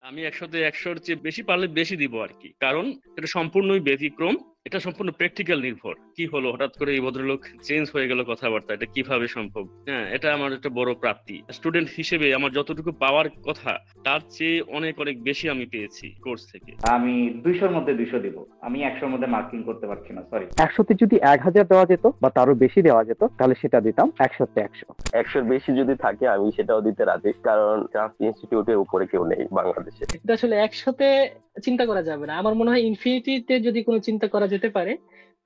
আমি ১০০-তে ১০০-র চেয়ে বেশি পারলে বেশি দিব আরকি। কারণ এটা সম্পূর্ণই ব্যতিক্রম। এটা সম্পূর্ণ প্র্যাকটিক্যাল নির্ভর। কি হলো হঠাৎ করে এই ভদ্রলোক চেঞ্জ হয়ে গেল কথাবার্তা। এটা কিভাবে সম্ভব? হ্যাঁ, এটা আমার একটা বড় প্রাপ্তি। স্টুডেন্ট হিসেবে আমার যতটুকু পাওয়ার কথা তার চেয়ে অনেক, অনেক বেশি আমি পেয়েছি কোর্স থেকে। আমি 200-র মধ্যে 200 দিব। আমি 100-র মধ্যে মার্কিং করতে পারছি না, সরি। 100-তে যদি 1000 দেওয়া যেত বা তারও বেশি দেওয়া যেত তাহলে সেটা দিতাম। 100-তে 100। 100-র বেশি যদি থাকে আমি সেটাও দিতে রাজি, কারণ ক্রাফট ইনস্টিটিউটের উপরে কেউ নেই বাংলাদেশে। এটা আসলে 100-তে চিন্তা করা যাবে না। আমার মনে হয় ইনফিনিটিতে যদি কোনো চিন্তা করা যেতে পারে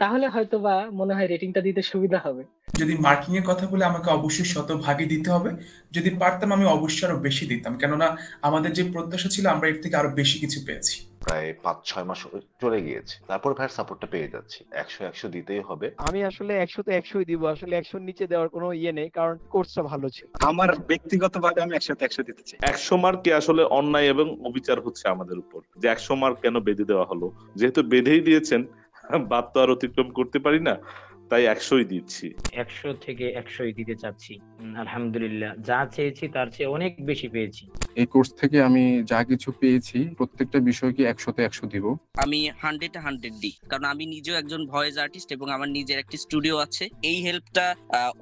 তাহলে হয়তো বা মনে হয় রেটিংটা দিতে সুবিধা হবে। যদি মার্কিং এর কথা বলে আমাকে অবশ্যই শতভাগই দিতে হবে। যদি পারতাম আমি অবশ্যই আরো বেশি দিতাম, কেননা আমাদের যে প্রত্যাশা ছিল আমরা এর থেকে আরো বেশি কিছু পেয়েছি। প্রায় 5-6 মাস চলে গিয়েছে, তারপর ভাইয়ের সাপোর্টটা পেয়ে যাচ্ছি। 100-100 দিতেই হবে। আমি আসলে 100-তে 100ই দিব। আসলে 100-র নিচে দেওয়ার কোনো ইয়ে নেই, কারণ কোর্সটা ভালো ছিল। আমার ব্যক্তিগতভাবে আমি 100-তে 100 দিতে চাই। 100 মার্কে আসলে অন্যায় এবং অবিচার হচ্ছে আমাদের উপর, যে 100 মার্ক কেন বেঁধে দেওয়া হলো। যেহেতু বেঁধেই দিয়েছেন, বাদ তো আর অতিক্রম করতে পারি না, তাই 100ই দিচ্ছি। 100 থেকে 100ই দিতে চাচ্ছি। আলহামদুলিল্লাহ, যা চেয়েছি তার চেয়ে অনেক বেশি পেয়েছি। এই কোর্স থেকে আমি যা কিছু পেয়েছি প্রত্যেকটা বিষয়কে 100-তে 100 দিব। আমি 100-এ 100 দিই, কারণ আমি নিজেও একজন ভয়েস আর্টিস্ট এবং আমার নিজের একটি স্টুডিও আছে। এই হেল্পটা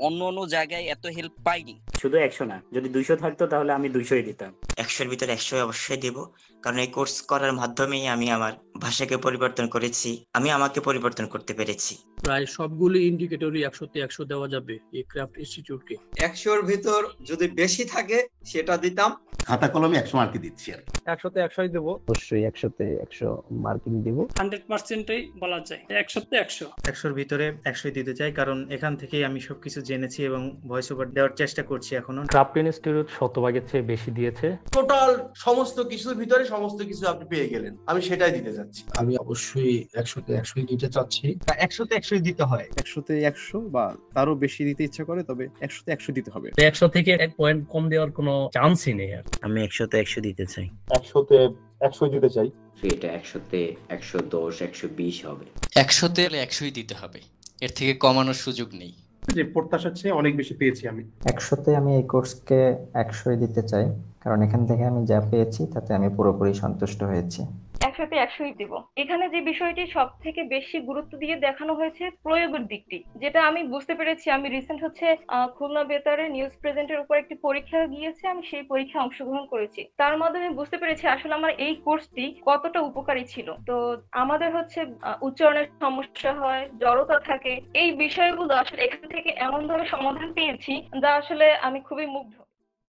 অন্য অন্য জায়গায় এত হেল্প পাইনি। শুধু 100 না, যদি 200 থাকতো তাহলে আমি 200ই দিতাম। 100-এর ভিতরে 100 অবশ্যই দেব, কারণ এই কোর্স করার মাধ্যমেই আমি আমার ভাষাকে পরিবর্তন করেছি, আমি আমাকে পরিবর্তন করতে পেরেছি। প্রায় সবগুলো ইন্ডিকেটরই 100-তে 100 দেওয়া যাবে এই ক্রাফট ইনস্টিটিউটকে। 100-এর ভিতর যদি বেশি থাকে সেটা দিতাম। খাতা কলমে 100 মার্কই দিচ্ছি আর কি। 100-তে 100ই দেব। অবশ্যই 100-তে 100 মার্কিং দিব। 100%ই বলা যায় 100-তে 100। 100-র ভিতরে 100ই দিতে চাই, কারণ এখান থেকেই আমি সবকিছু জেনেছি এবং ভয়েস ওভার দেওয়ার চেষ্টা করছি এখনো। ক্রাফট ইনস্টিটিউট শতভাগের চেয়ে বেশি দিয়েছে। টোটাল সমস্ত কিছুর ভিতরে সমস্ত কিছু আপনি পেয়ে গেলেন, আমি সেটাই দিতে চাচ্ছি। আমি অবশ্যই 100-তে 100ই দিতে চাচ্ছি। 100-তে 100ই দিতে হয়। 100-তে 100 বা তারও বেশি দিতে ইচ্ছা করে, তবে 100-তে 100 দিতে হবে। 100 থেকে 1 পয়েন্ট কম দেওয়ার কোনো চান্সই নেই। আমি 100-তে 100 দিতে চাই। 100-তে 100 দিতে চাই। এটা 100-তে 110, 120 হবে। 100-তে 100ই দিতে হবে, এর থেকে কমানোর সুযোগ নেই। যে প্রত্যাশার চেয়ে অনেক বেশি পেয়েছি আমি। 100-তে আমি এই কোর্সকে 100ই দিতে চাই, কারণ এখান থেকে আমি যা পেয়েছি তাতে আমি পুরোপুরি সন্তুষ্ট হয়েছি। 100-তে 100ই দিব। এখানে যে বিষয়টি সব থেকে বেশি গুরুত্ব দিয়ে দেখানো হয়েছে প্রয়োগের দিকটি, যেটা আমি বুঝতে পেরেছি। আমি রিসেন্ট খুলনা বেতারে নিউজ প্রেজেন্টের উপর একটি পরীক্ষা গিয়েছে, আমি সেই পরীক্ষায় অংশগ্রহণ করেছি। তার মাধ্যমে বুঝতে পেরেছি আসলে আমার এই কোর্সটি কতটা উপকারী ছিল। তো আমাদের উচ্চারণের সমস্যা হয়, জড়তা থাকে, এই বিষয়গুলো আসলে এখান থেকে এমন ভাবে সমাধান পেয়েছি যা আসলে আমি খুবই মুগ্ধ।